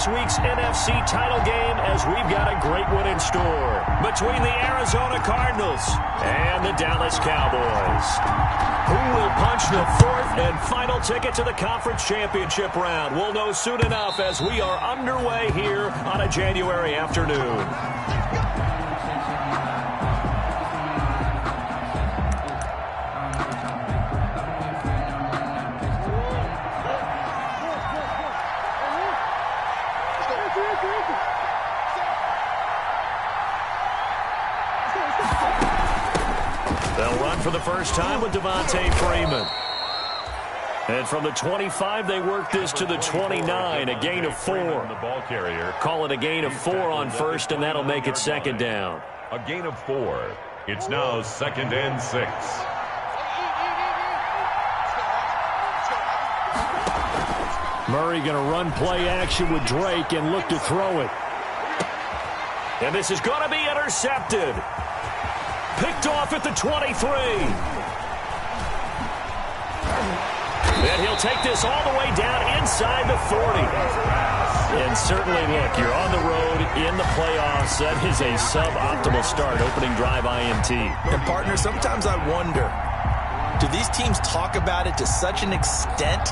This week's NFC title game, as we've got a great one in store between the Arizona Cardinals and the Dallas Cowboys. Who will punch the fourth and final ticket to the conference championship round? We'll know soon enough as we are underway here on a January afternoon. They'll run for the first time with Devontae Freeman. And from the 25, they work this to the 29, a gain of 4. The ball carrier. Call it a gain of 4 on first, and that'll make it second down. A gain of 4. It's now 2nd and 6. Murray going to run play action with Drake and look to throw it. And this is going to be intercepted. Picked off at the 23. And he'll take this all the way down inside the 40. And certainly, look, you're on the road in the playoffs. That is a suboptimal start, opening drive INT. And, partner, sometimes I wonder, do these teams talk about it to such an extent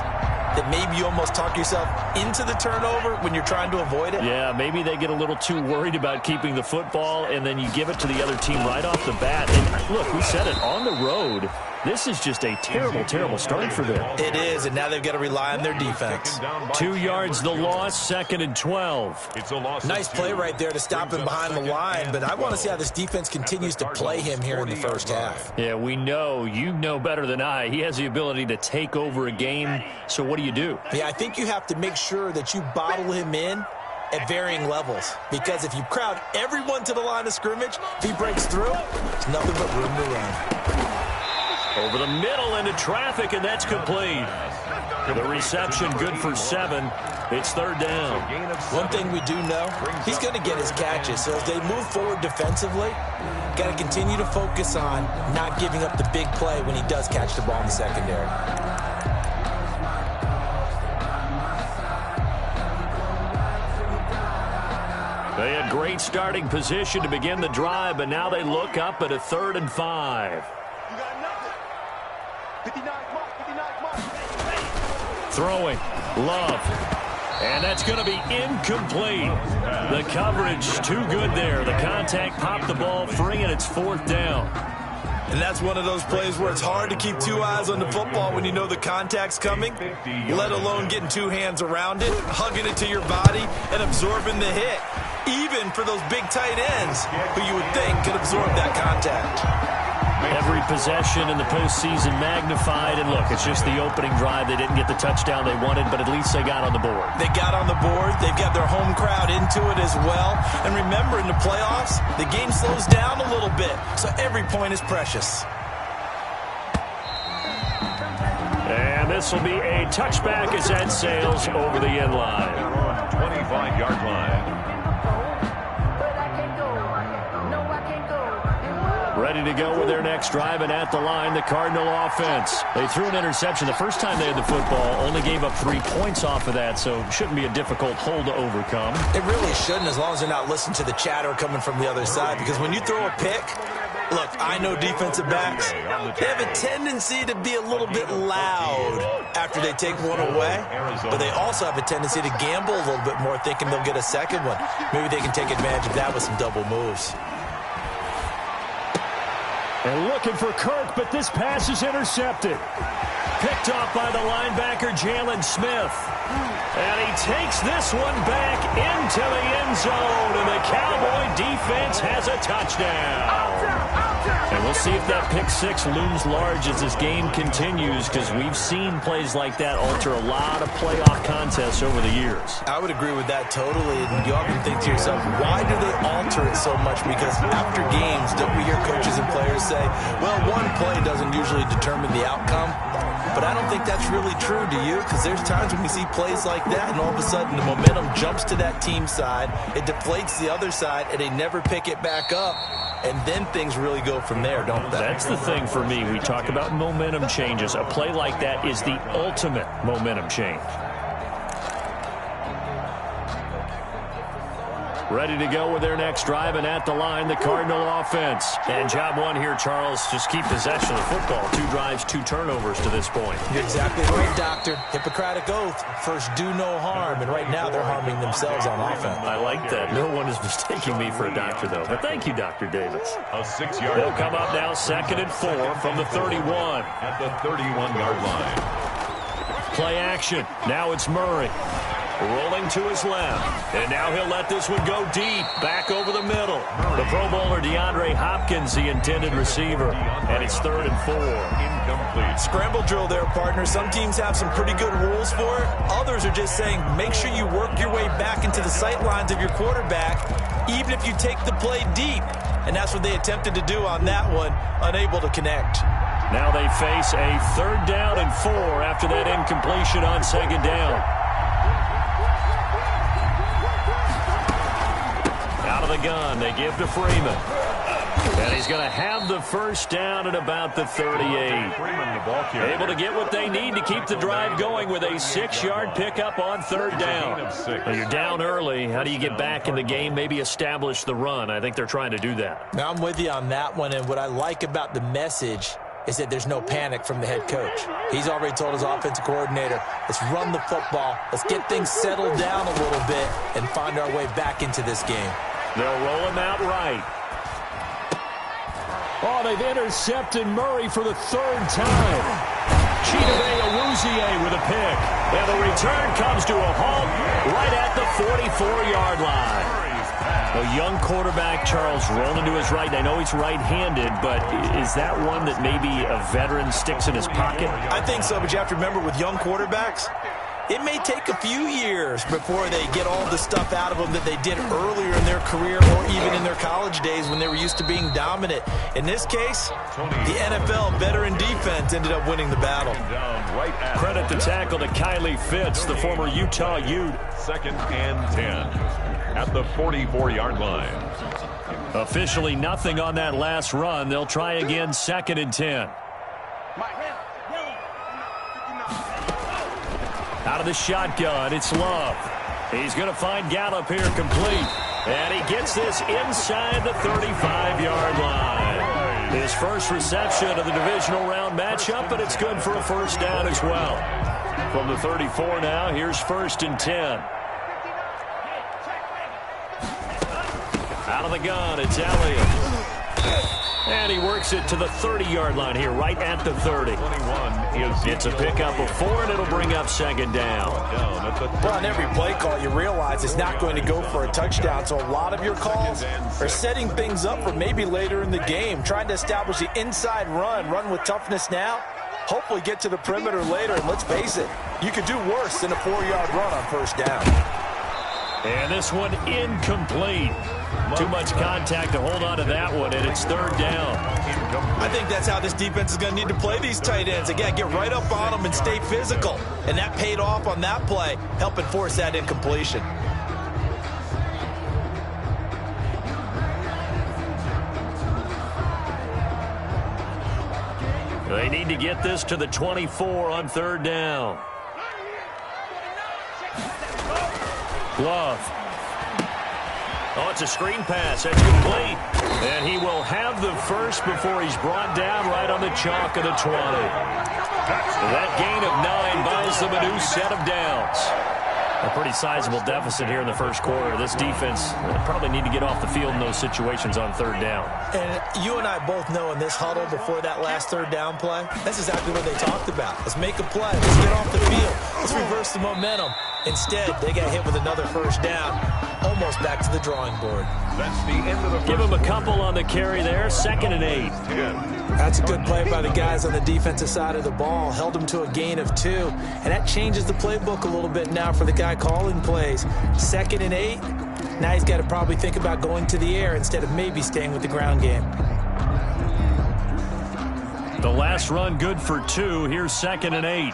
that maybe you almost talk yourself into the turnover when you're trying to avoid it? Yeah, maybe they get a little too worried about keeping the football, and then you give it to the other team right off the bat. And look, we said it, on the road, this is just a terrible, terrible start for them. It is, and now they've got to rely on their defense. 2 yards the loss, 2nd and 12. It's a loss. Nice play right there to stop him behind the line, but I want to see how this defense continues to play him here in the first half. Yeah, we know, you know better than I, he has the ability to take over a game, so what do you do? Yeah, I think you have to make sure that you bottle him in at varying levels, because if you crowd everyone to the line of scrimmage, if he breaks through, there's nothing but room to run. Over the middle into traffic, and that's complete. The reception good for 7. It's 3rd down. One thing we do know, he's going to get his catches. So as they move forward defensively, got to continue to focus on not giving up the big play when he does catch the ball in the secondary. They had great starting position to begin the drive, but now they look up at a 3rd and 5. Throwing, Love, and that's going to be incomplete. The coverage too good there. The contact popped the ball free, and it's 4th down. And that's one of those plays where it's hard to keep 2 eyes on the football when you know the contact's coming, let alone getting 2 hands around it, hugging it to your body, and absorbing the hit, even for those big tight ends who you would think could absorb that contact. Every possession in the postseason magnified, and look, it's just the opening drive. They didn't get the touchdown they wanted, but at least they got on the board. They got on the board. They've got their home crowd into it as well. And remember, in the playoffs, the game slows down a little bit, so every point is precious. And this will be a touchback as Ed sails over the end line. 25-yard line. Ready to go with their next drive, and at the line, the Cardinal offense. They threw an interception the first time they had the football, only gave up 3 points off of that, so it shouldn't be a difficult hole to overcome. It really shouldn't, as long as they're not listening to the chatter coming from the other side, because when you throw a pick, look, I know defensive backs, they have a tendency to be a little bit loud after they take one away, but they also have a tendency to gamble a little bit more, thinking they'll get a second one. Maybe they can take advantage of that with some double moves. And looking for Kirk, but this pass is intercepted. Picked off by the linebacker, Jalen Smith. And he takes this one back into the end zone, and the Cowboy defense has a touchdown. And we'll see if that pick 6 looms large as this game continues, because we've seen plays like that alter a lot of playoff contests over the years. I would agree with that totally, and you often think to yourself, why do they alter it so much? Because after games, don't we hear coaches and players say, well, one play doesn't usually determine the outcome? But I don't think that's really true, do you? Because there's times when we see plays like that, and all of a sudden the momentum jumps to that team side, it deflates the other side, and they never pick it back up. And then things really go from there, don't they? That's the thing for me. We talk about momentum changes. A play like that is the ultimate momentum change. Ready to go with their next drive, and at the line, the Cardinal offense. And job one here, Charles, just keep possession of the football. 2 drives, 2 turnovers to this point. You're exactly right, Doctor. Hippocratic oath. First, do no harm. And right now, they're harming themselves on offense. I like that. No one is mistaking me for a doctor, though. But thank you, Dr. Davis. A 6-yard. They'll come up now 2nd and 4 from the 31. At the 31-yard line. Play action. Now it's Murray. Rolling to his left. And now he'll let this one go deep. Back over the middle. The Pro Bowler DeAndre Hopkins, the intended receiver. And it's 3rd and 4. Incomplete. Scramble drill there, partner. Some teams have some pretty good rules for it. Others are just saying make sure you work your way back into the sight lines of your quarterback, even if you take the play deep. And that's what they attempted to do on that one, unable to connect. Now they face a 3rd down and 4 after that incompletion on 2nd down. Out of the gun, they give to Freeman. And he's going to have the 1st down at about the 38. Able to get what they need to keep the drive going with a 6-yard pickup on 3rd down. Well, you're down early. How do you get back in the game? Maybe establish the run. I think they're trying to do that. Now, I'm with you on that one, and what I like about the message is that there's no panic from the head coach. He's already told his offensive coordinator, let's run the football, let's get things settled down a little bit, and find our way back into this game. They'll roll him out right. Oh, they've intercepted Murray for the 3rd time. Chidobe Awuzie with a pick. And the return comes to a halt right at the 44-yard line. A young quarterback, Charles, rolling to his right. I know he's right-handed, but is that one that maybe a veteran sticks in his pocket? I think so, but you have to remember with young quarterbacks, it may take a few years before they get all the stuff out of them that they did earlier in their career or even in their college days when they were used to being dominant. In this case, the NFL veteran defense ended up winning the battle. Credit the tackle to Kylie Fitz, the former Utah Ute. 2nd and 10 at the 44-yard line. Officially nothing on that last run. They'll try again 2nd and 10. Out of the shotgun, it's Love. He's going to find Gallup here complete. And he gets this inside the 35-yard line. His first reception of the divisional round matchup, but it's good for a 1st down as well. From the 34 now, here's 1st and 10. Out of the gun, it's Elliott. And he works it to the 30-yard line here, right at the 30. It's a pickup of 4, and it'll bring up 2nd down. Well, on every play call, you realize it's not going to go for a touchdown, so a lot of your calls are setting things up for maybe later in the game, trying to establish the inside run with toughness now, hopefully get to the perimeter later, and let's face it, you could do worse than a 4-yard run on 1st down. And this one incomplete. Too much contact to hold on to that one, and it's 3rd down. I think that's how this defense is going to need to play these tight ends. Again, get right up on them and stay physical. And that paid off on that play, helping force that incompletion. They need to get this to the 24 on 3rd down. Love. Oh, it's a screen pass. That's complete. And he will have the 1st before he's brought down right on the chalk of the 20. That gain of 9 buys them a new set of downs. A pretty sizable deficit here in the 1st quarter. This defense probably need to get off the field in those situations on 3rd down. And you and I both know in this huddle before that last 3rd down play, that's exactly what they talked about. Let's make a play. Let's get off the field. Let's reverse the momentum. Instead, they got hit with another 1st down, almost back to the drawing board. That's the end of the Give him a couple on the carry there. 2nd and 8. That's a good play by the guys on the defensive side of the ball. Held them to a gain of 2. And that changes the playbook a little bit now for the guy calling plays. 2nd and 8. Now he's got to probably think about going to the air instead of maybe staying with the ground game. The last run good for 2. Here's 2nd and 8.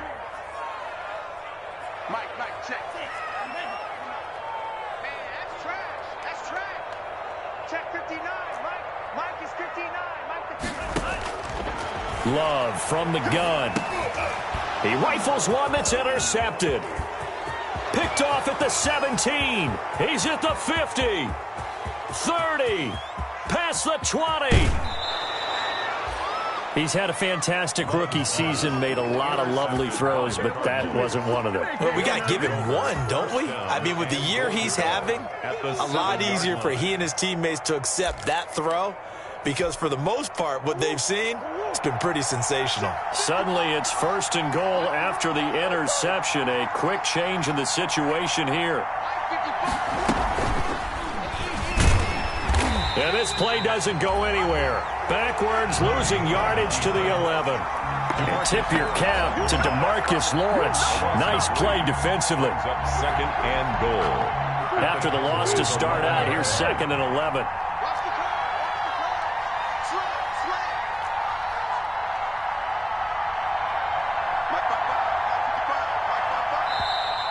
Mike, check. Man, that's trash. That's trash. Check 59, Mike. Mike is 59. Mike the 59. Love from the gun. He rifles one that's intercepted. Picked off at the 17. He's at the 50. 30. Past the 20. He's had a fantastic rookie season, made a lot of lovely throws, but that wasn't one of them. Well, we got to give him one, don't we? I mean, with the year he's having, a lot easier for he and his teammates to accept that throw because for the most part, what they've seen, it's been pretty sensational. Suddenly, it's 1st and goal after the interception. A quick change in the situation here. And this play doesn't go anywhere. Backwards, losing yardage to the 11. And tip your cap to DeMarcus Lawrence. Nice play defensively. Up 2nd and goal. After the loss to start out, here's 2nd and 11.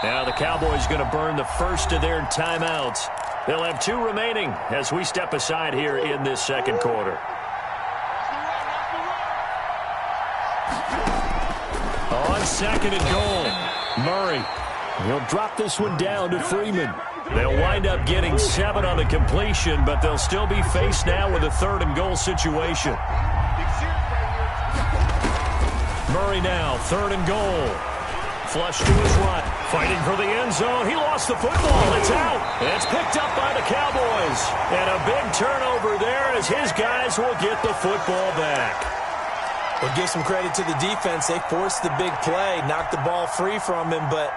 Now the Cowboys going to burn the first of their timeouts. They'll have 2 remaining as we step aside here in this 2nd quarter. On 2nd and goal, Murray. He'll drop this one down to Freeman. They'll wind up getting 7 on the completion, but they'll still be faced now with a 3rd and goal situation. Murray now, 3rd and goal. Flush to his right. Fighting for the end zone. He lost the football. It's out. It's picked up by the Cowboys. And a big turnover there as his guys will get the football back. Well, give some credit to the defense. They forced the big play, knocked the ball free from him, but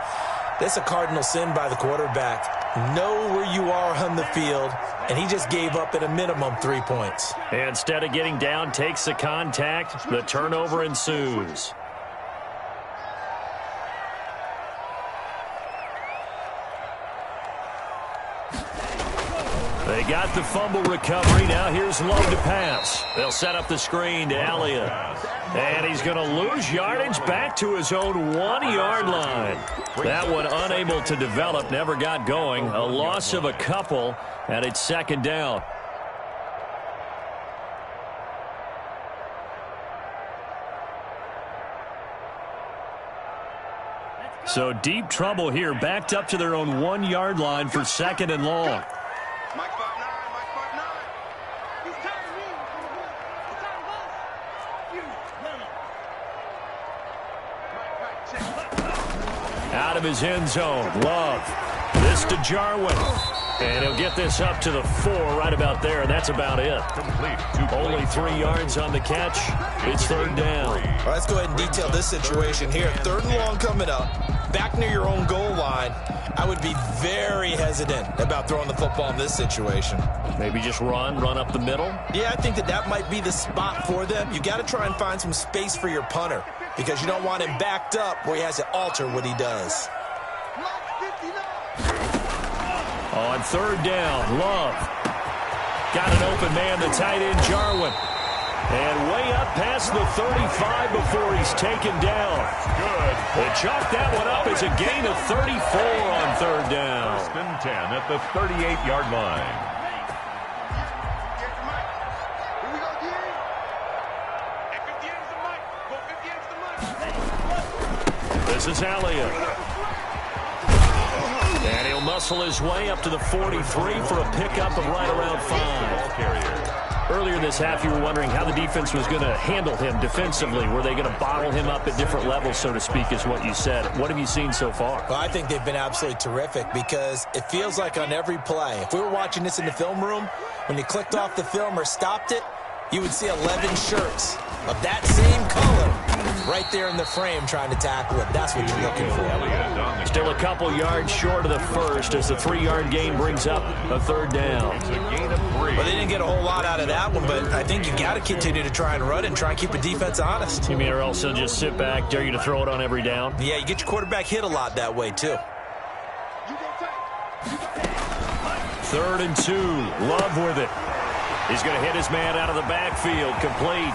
that's a cardinal sin by the quarterback. Know where you are on the field, and he just gave up at a minimum 3 points. And instead of getting down, takes the contact. The turnover ensues. They got the fumble recovery. Now here's Lowe to pass. They'll set up the screen to Elliott. And he's going to lose yardage back to his own 1-yard line. That one unable to develop, never got going. A loss of a couple, and it's 2nd down. So deep trouble here, backed up to their own 1-yard line for 2nd and long. Out of his end zone, Love. This to Jarwin. And he'll get this up to the 4 right about there, and that's about it. Only 3 yards on the catch. It's 3rd down. All right, let's go ahead and detail this situation here. 3rd and long coming up. Back near your own goal line. I would be very hesitant about throwing the football in this situation. Maybe just run up the middle? Yeah, I think that might be the spot for them. You got to try and find some space for your punter because you don't want him backed up where he has to alter what he does. On 3rd down, Love. Got an open man, the tight end, Jarwin. And way up past the 35 before he's taken down. Good. They chalk that one up as a gain of 34 on 3rd down. 1st and 10 at the 38-yard line. This is Elliott. And he'll muscle his way up to the 43 for a pickup of right around 5. Earlier this half, you were wondering how the defense was going to handle him defensively. Were they going to bottle him up at different levels, so to speak, is what you said. What have you seen so far? Well, I think they've been absolutely terrific because it feels like on every play, if we were watching this in the film room, when you clicked off the film or stopped it, you would see 11 shirts of that same color right there in the frame trying to tackle it. That's what you're looking for. Still a couple yards short of the first as the 3-yard gain brings up a 3rd down. It's a gain of 3. Well, they didn't get a whole lot out of that one, but I think you got to continue to try and run and try and keep the defense honest. You mean or else they'll just sit back, dare you to throw it on every down? Yeah, you get your quarterback hit a lot that way, too. 3rd and 2. Love with it. He's going to hit his man out of the backfield. Complete.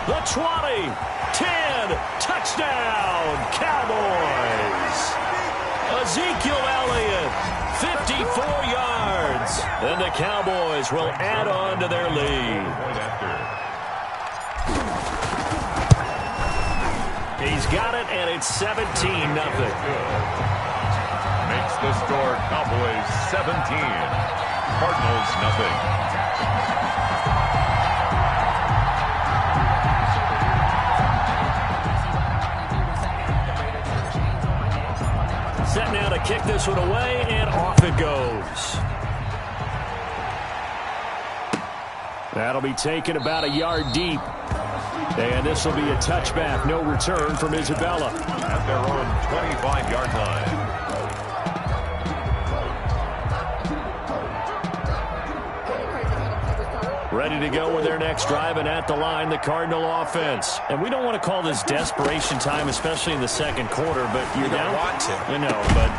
The 20. 10. Touchdown. Cowboys. Ezekiel Elliott. 54 yards. And the Cowboys will add on to their lead. He's got it, and it's 17-0. makes the score Cowboys 17, Cardinals nothing. Set now to kick this one away, and off it goes. That'll be taken about a yard deep. And this will be a touchback. No return from Isabella. At their own 25-yard line. Ready to go with their next drive, and at the line, the Cardinal offense. And we don't want to call this desperation time, especially in the second quarter, but you're down. You don't want to. I know, but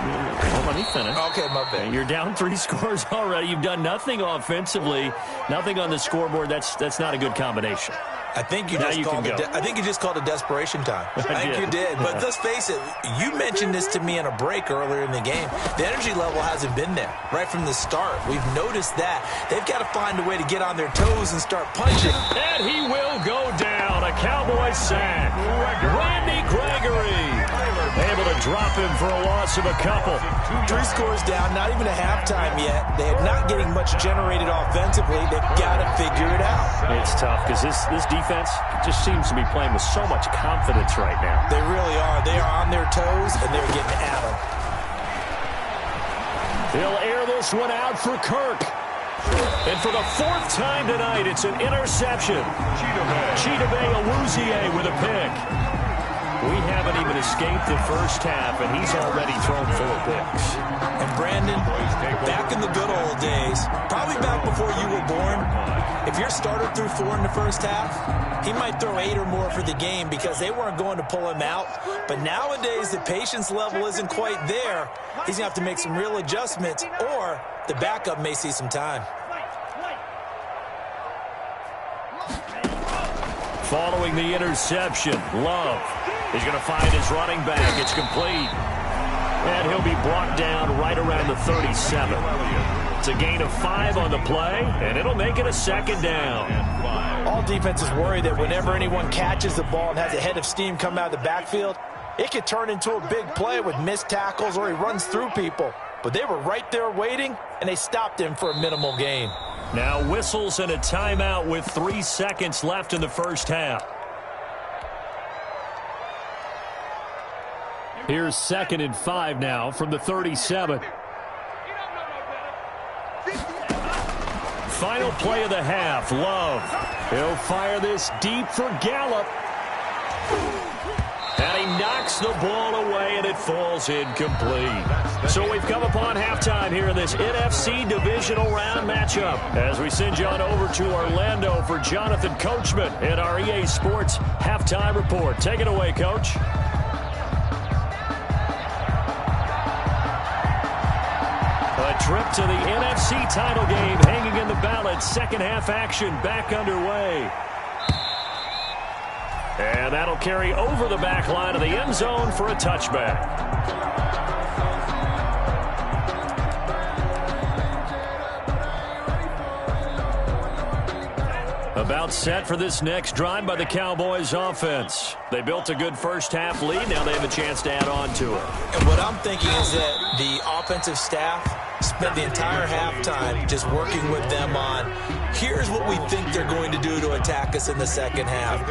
well, let me finish. Okay, my bad. You're down 3 scores already. You've done nothing offensively, nothing on the scoreboard. That's not a good combination. I think you just called it desperation time. I think you did. But let's face it, you mentioned this to me in a break earlier in the game. The energy level hasn't been there right from the start. We've noticed that. They've got to find a way to get on their toes and start punching. And he will go down. A Cowboys sack. Randy Gregory able to drop him for a loss of a couple. 3 scores down, not even a halftime yet. They're not getting much generated offensively. They've got to figure it out. It's tough because this defense just seems to be playing with so much confidence right now. They really are. They are on their toes, and they're getting at them. They'll air this one out for Kirk. And for the 4th time tonight, it's an interception. Chidobe Awuzie with a pick. We haven't even escaped the first half, and he's already thrown 4 picks. And Brandon, back in the good old days, probably back before you were born, if your starter threw 4 in the first half, he might throw 8 or more for the game because they weren't going to pull him out. But nowadays, the patience level isn't quite there. He's going to have to make some real adjustments, or the backup may see some time. Following the interception, Love is going to find his running back. It's complete. And he'll be brought down right around the 37. It's a gain of 5 on the play, and it'll make it a 2nd down. All defenses worry that whenever anyone catches the ball and has a head of steam come out of the backfield, it could turn into a big play with missed tackles or he runs through people. But they were right there waiting, and they stopped him for a minimal gain. Now whistles and a timeout with 3 seconds left in the first half. Here's 2nd and 5 now from the 37. Final play of the half, Love. He'll fire this deep for Gallup. And he knocks the ball away, and it falls incomplete. So we've come upon halftime here in this NFC Divisional Round matchup. As we send you on over to Orlando for Jonathan Coachman in our EA Sports Halftime Report. Take it away, Coach. A trip to the NFC title game hanging in the balance. Second half action back underway. And that'll carry over the back line of the end zone for a touchback. About set for this next drive by the Cowboys offense. They built a good first half lead. Now they have a chance to add on to it. And what I'm thinking is that the offensive staff spent the entire halftime just working with them on, here's what we think they're going to do to attack us in the second half.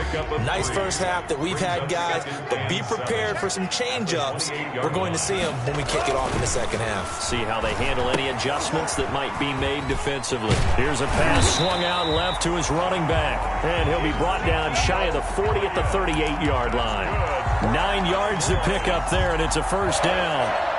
Nice first half that we've had, guys, but be prepared for some change-ups. We're going to see them when we kick it off in the second half. See how they handle any adjustments that might be made defensively. Here's a pass swung out left to his running back, and he'll be brought down shy of the 40 at the 38-yard line. 9 yards to pick up there, and it's a first down.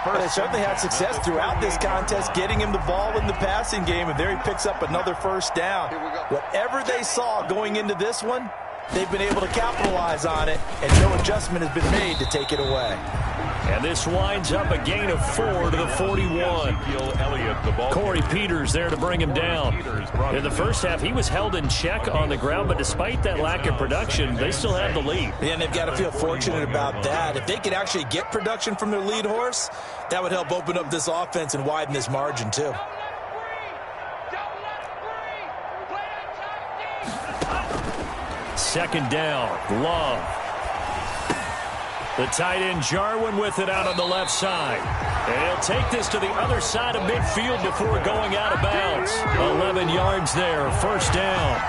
They certainly had success throughout this contest getting him the ball in the passing game, and there he picks up another first down. Whatever they saw going into this one, they've been able to capitalize on it, and no adjustment has been made to take it away. And this winds up a gain of 4 to the 41. Corey Peters there to bring him down. In the first half, he was held in check on the ground, but despite that lack of production, they still have the lead. Yeah, and they've got to feel fortunate about that. If they could actually get production from their lead horse, that would help open up this offense and widen this margin too. Second down, Love. The tight end Jarwin with it out on the left side. And he'll take this to the other side of midfield before going out of bounds. 11 yards there, first down.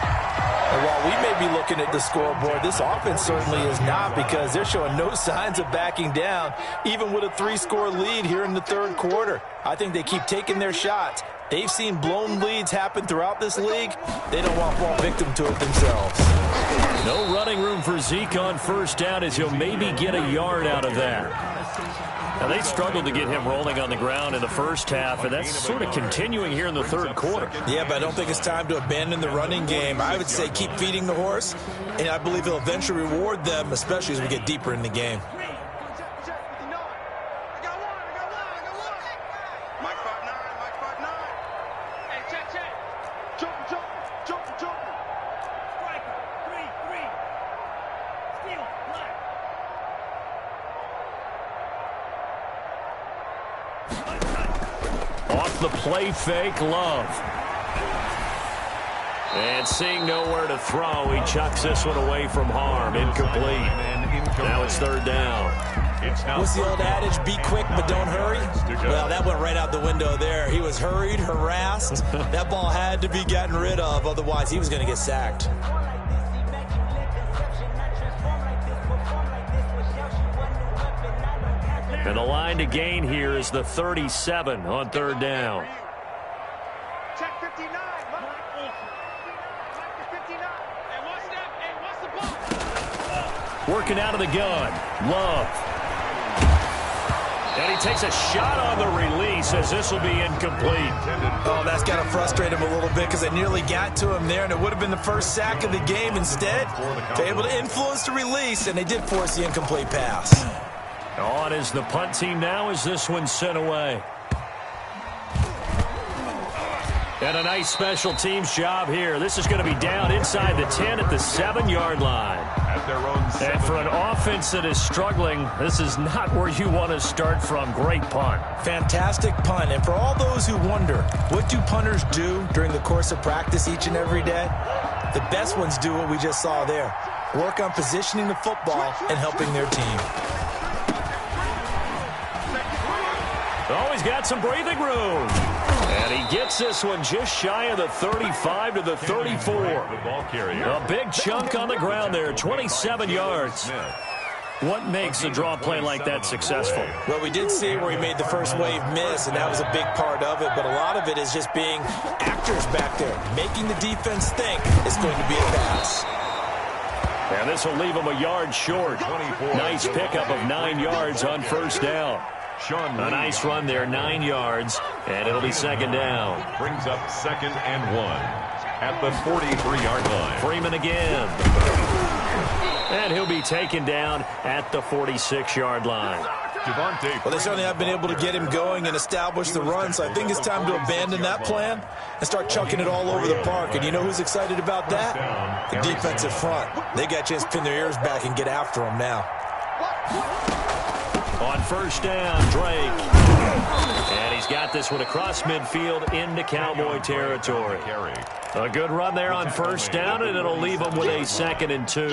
And while we may be looking at the scoreboard, this offense certainly is not, because they're showing no signs of backing down, even with a 3-score lead here in the third quarter. I think they keep taking their shots. They've seen blown leads happen throughout this league. They don't want to fall victim to it themselves. No running room for Zeke on first down, as he'll maybe get a yard out of that. Now, they struggled to get him rolling on the ground in the first half, and that's sort of continuing here in the third quarter. Yeah, but I don't think it's time to abandon the running game. I would say keep feeding the horse, and I believe he'll eventually reward them, especially as we get deeper in the game. Off the play fake, Love. And seeing nowhere to throw, he chucks this one away from harm. Incomplete. Now it's third down. What's the old adage? Be quick, but don't hurry? Well, that went right out the window there. He was hurried, harassed. That ball had to be gotten rid of, otherwise he was going to get sacked. And the line to gain here is the 37 on third down. Check 59. Mike is 59. And what's the ball? Working out of the gun. Love. And he takes a shot on the release, as this will be incomplete. Oh, that's got to frustrate him a little bit, because they nearly got to him there, and it would have been the first sack of the game. Instead, they're able to influence the release, and they did force the incomplete pass. On is the punt team now as this one's sent away. And a nice special teams job here. This is going to be down inside the 10 at the 7-yard line. At their own 7. And for an offense that is struggling, this is not where you want to start from. Great punt. Fantastic punt. And for all those who wonder, what do punters do during the course of practice each and every day? The best ones do what we just saw there. Work on positioning the football and helping their team. Oh, he's got some breathing room. And he gets this one just shy of the 35 to the 34. A big chunk on the ground there, 27 yards. What makes a draw play like that successful? Well, we did see where he made the first wave miss, and that was a big part of it. But a lot of it is just being actors back there, making the defense think it's going to be a pass. And this will leave him a yard short. Nice pickup of 9 yards on first down. A nice run there, 9 yards, and it'll be second down. Brings up 2nd and 1 at the 43-yard line. Freeman again. And he'll be taken down at the 46-yard line. Well, they certainly have been able to get him going and establish the run, so I think it's time to abandon that plan and start chucking it all over the park. And you know who's excited about that? The defensive front. They got a chance to pin their ears back and get after him now. On first down, Drake. And he's got this one across midfield into Cowboy territory. A good run there on first down, and it'll leave him with a 2nd and 2.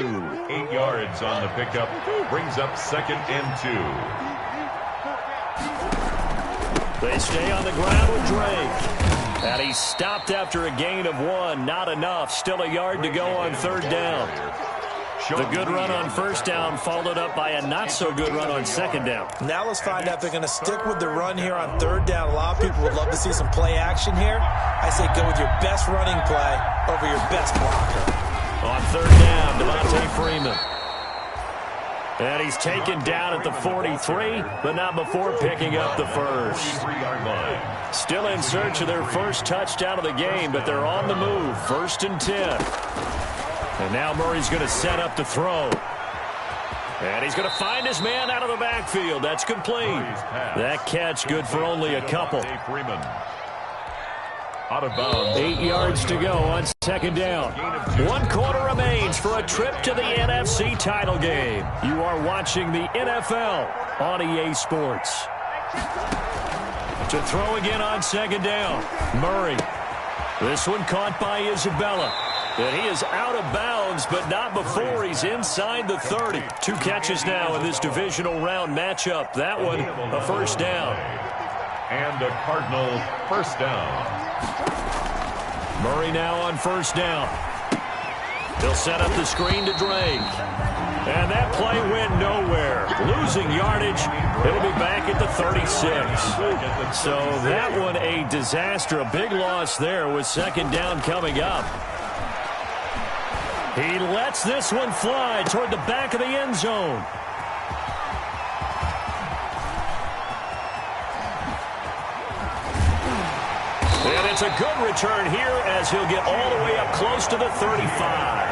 8 yards on the pickup. Brings up 2nd and 2. They stay on the ground with Drake. And he's stopped after a gain of 1. Not enough. Still a yard to go on third down. The good run on first down followed up by a not-so-good run on second down. Now let's find out if they're going to stick with the run here on third down. A lot of people would love to see some play action here. I say go with your best running play over your best blocker. On third down, Devontae Freeman. And he's taken down at the 43, but not before picking up the first. Still in search of their first touchdown of the game, but they're on the move. 1st and 10. And now Murray's going to set up to throw. And he's going to find his man out of the backfield. That's complete. That catch good for only a couple. Out of bounds. 8 yards to go on second down. 1 quarter remains for a trip to the NFC title game. You are watching the NFL on EA Sports. To throw again on second down. Murray. This one caught by Isabella. And he is out of bounds, but not before he's inside the 30. 2 catches now in this divisional round matchup. That one, a first down. And a Cardinal first down. Murray now on first down. He'll set up the screen to Drake. And that play went nowhere. Losing yardage. It'll be back at the 36. So that one a disaster. A big loss there with second down coming up. He lets this one fly toward the back of the end zone. And it's a good return here as he'll get all the way up close to the 35.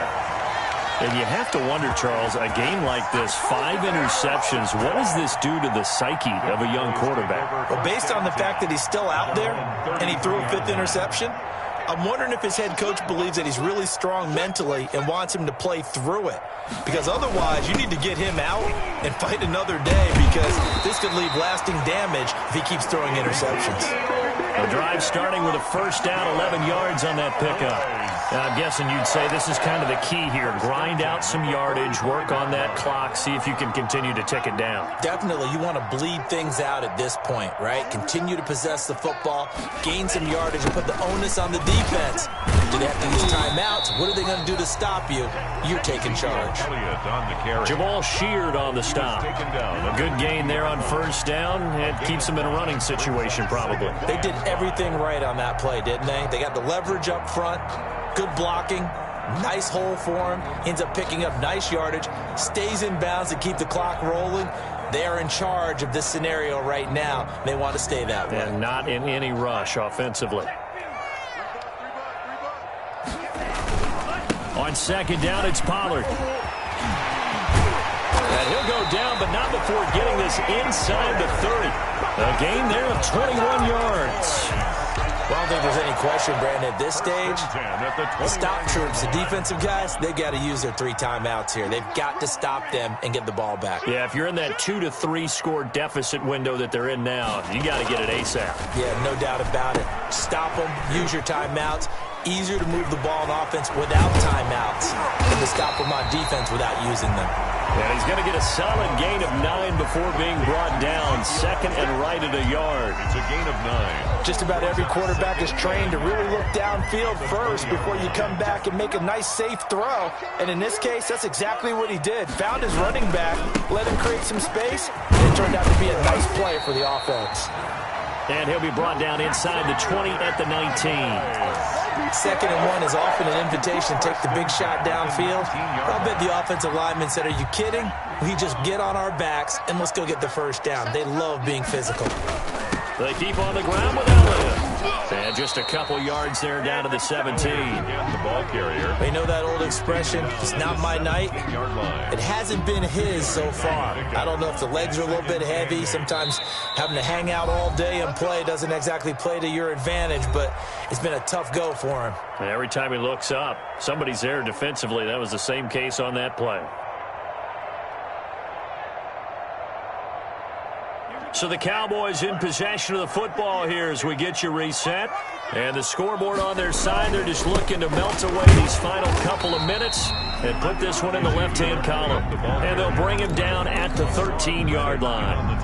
And you have to wonder, Charles, a game like this, 5 interceptions, what does this do to the psyche of a young quarterback? Well, based on the fact that he's still out there and he threw a 5th interception, I'm wondering if his head coach believes that he's really strong mentally and wants him to play through it. Because otherwise, you need to get him out and fight another day, because this could leave lasting damage if he keeps throwing interceptions. The drive starting with a first down, 11 yards on that pickup. I'm guessing you'd say this is kind of the key here. Grind out some yardage, work on that clock, see if you can continue to tick it down. Definitely, you want to bleed things out at this point, right? Continue to possess the football, gain some yardage, and put the onus on the defense. Do they have to use timeouts? What are they going to do to stop you? You're taking charge. Jamal Sheard on the stop. A good gain there on first down. It keeps them in a running situation probably. They did everything right on that play, didn't they? They got the leverage up front, good blocking, nice hole for him, ends up picking up nice yardage, stays in bounds to keep the clock rolling. They are in charge of this scenario right now. They want to stay that way. And not in any rush offensively. On second down, it's Pollard. And he'll go down, but not before getting this inside the 30. A gain there of 21 yards. Well, I don't think there's any question, Brandon, at this stage, the stop troops, the defensive guys, they got to use their 3 timeouts here. They've got to stop them and get the ball back. Yeah, if you're in that 2 to 3 score deficit window that they're in now, you got to get it ASAP. Yeah, no doubt about it. Stop them, use your timeouts. Easier to move the ball on offense without timeouts than to stop them on defense without using them. And he's going to get a solid gain of 9 before being brought down. Second and right at a yard. It's a gain of 9. Just about every quarterback is trained to really look downfield first before you come back and make a nice, safe throw. And in this case, that's exactly what he did. Found his running back, let him create some space, and it turned out to be a nice play for the offense. And he'll be brought down inside the 20 at the 19. Second and 1 is often an invitation to take the big shot downfield. I'll bet the offensive lineman said, are you kidding? We just get on our backs and let's go get the first down. They love being physical. They keep on the ground with Elliott. And just a couple yards there down to the 17. The ball carrier. We know that old expression, it's not my night. It hasn't been his so far. I don't know if the legs are a little bit heavy. Sometimes having to hang out all day and play doesn't exactly play to your advantage, but it's been a tough go for him. And every time he looks up, somebody's there defensively. That was the same case on that play. So the Cowboys in possession of the football here as we get you reset. And the scoreboard on their side, they're just looking to melt away these final couple of minutes and put this one in the left-hand column. And they'll bring him down at the 13-yard line.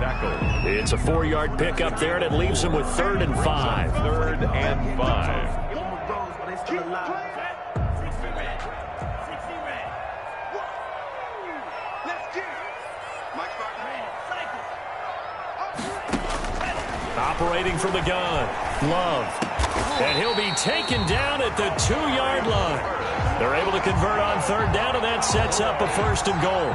It's a 4-yard pickup there, and it leaves him with 3rd and 5. 3rd and 5. Operating from the gun, Love. And he'll be taken down at the 2-yard line. They're able to convert on 3rd down, and that sets up a 1st and goal.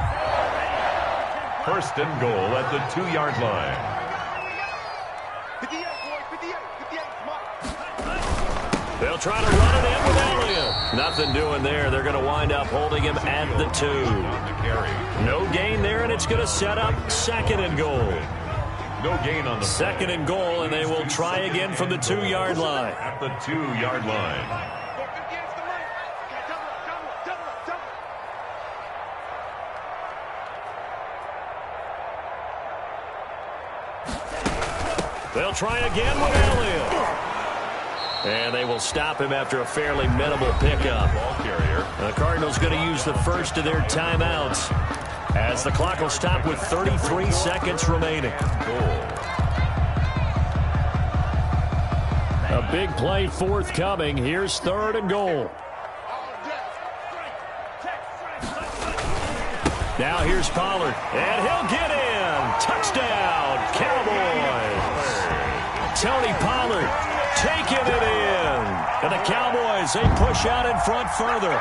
1st and goal at the 2-yard line. 58, They'll try to run it in with Elliott. Nothing doing there. They're going to wind up holding him at the 2. No gain there, and it's going to set up 2nd and goal. No gain on the 2nd and goal, and they will try again from the 2-yard line. At the 2-yard line. They'll try again with Elliott. And they will stop him after a fairly minimal pickup. Ball carrier. The Cardinals going to use the first of their timeouts as the clock will stop with 33 seconds remaining. Goal. A big play forthcoming. Here's 3rd and goal. Now here's Pollard, and he'll get in. Touchdown, Cowboys. Tony Pollard taking it in. And the Cowboys, they push out in front further.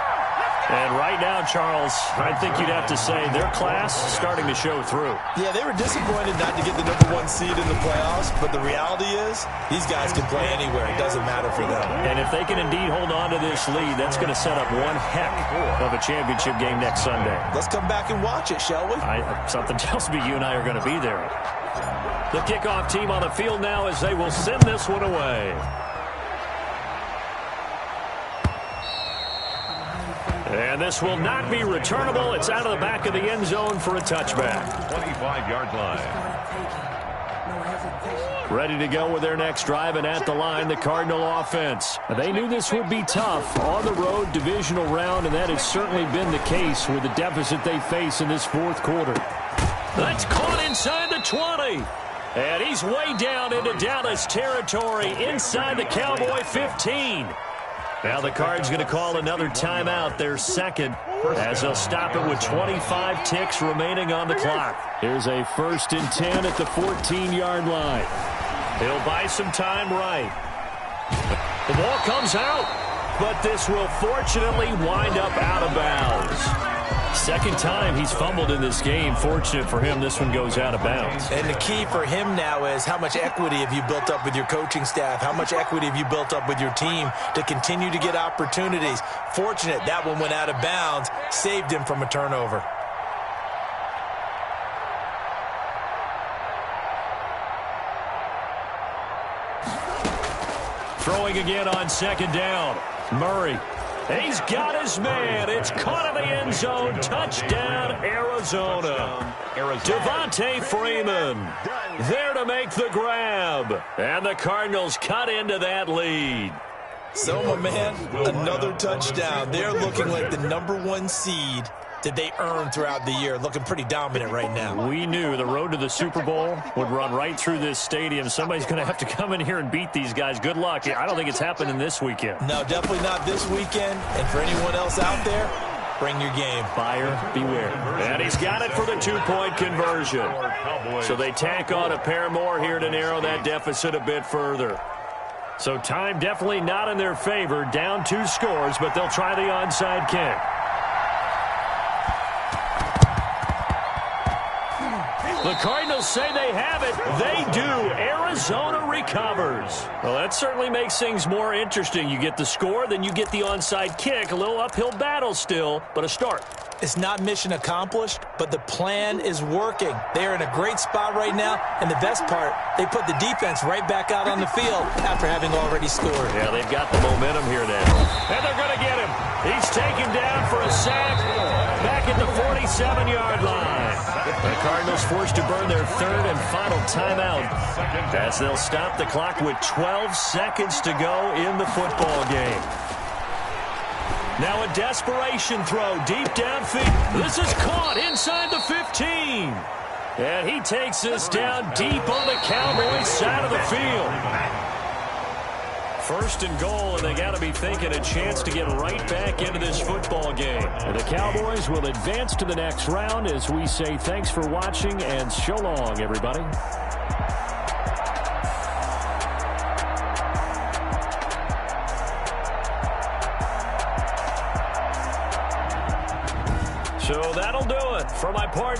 And right now, Charles, I think you'd have to say their class starting to show through. Yeah, they were disappointed not to get the #1 seed in the playoffs, but the reality is these guys can play anywhere. It doesn't matter for them. And if they can indeed hold on to this lead, that's going to set up one heck of a championship game next Sunday. Let's come back and watch it, shall we? Something tells me you and I are going to be there. The kickoff team on the field now as they will send this one away. And this will not be returnable. It's out of the back of the end zone for a touchback. 25-yard line. Ready to go with their next drive, and at the line, the Cardinal offense. They knew this would be tough on the road divisional round, and that has certainly been the case with the deficit they face in this 4th quarter. That's caught inside the 20. And he's way down into Dallas territory inside the Cowboy 15. Now the Cards going to call another timeout, their 2nd, as they'll stop it with 25 ticks remaining on the clock. Here's a 1st and 10 at the 14-yard line. He'll buy some time right. The ball comes out, but this will fortunately wind up out of bounds. 2nd time he's fumbled in this game. Fortunate for him, this one goes out of bounds. And the key for him now is how much equity have you built up with your coaching staff? How much equity have you built up with your team to continue to get opportunities? Fortunate that one went out of bounds, saved him from a turnover. Throwing again on 2nd down. Murray. He's got his man. It's caught in the end zone. Touchdown, Arizona. Devontae Freeman there to make the grab. And the Cardinals cut into that lead. So, my man, another touchdown. They're looking like the #1 seed that they earned throughout the year. Looking pretty dominant right now. We knew the road to the Super Bowl would run right through this stadium. Somebody's going to have to come in here and beat these guys. Good luck. I don't think it's happening this weekend. No, definitely not this weekend. And for anyone else out there, bring your game. Buyer beware. And he's got it for the 2-point conversion. So they tack on a pair more here to narrow that deficit a bit further. So time definitely not in their favor. Down 2 scores, but they'll try the onside kick. The Cardinals say they have it. They do. Arizona recovers. Well, that certainly makes things more interesting. You get the score, then you get the onside kick. A little uphill battle still, but a start. It's not mission accomplished, but the plan is working. They're in a great spot right now, and the best part, they put the defense right back out on the field after having already scored. Yeah, they've got the momentum here now. And they're going to get him. He's taken down for a sack back at the 47-yard line. The Cardinals forced to burn their 3rd and final timeout as they'll stop the clock with 12 seconds to go in the football game. Now a desperation throw deep downfield. This is caught inside the 15. And he takes this down deep on the Cowboys side of the field. 1st and goal, and they got to be thinking a chance to get right back into this football game. And the Cowboys will advance to the next round as we say thanks for watching and so long, everybody. So that'll do it for my part.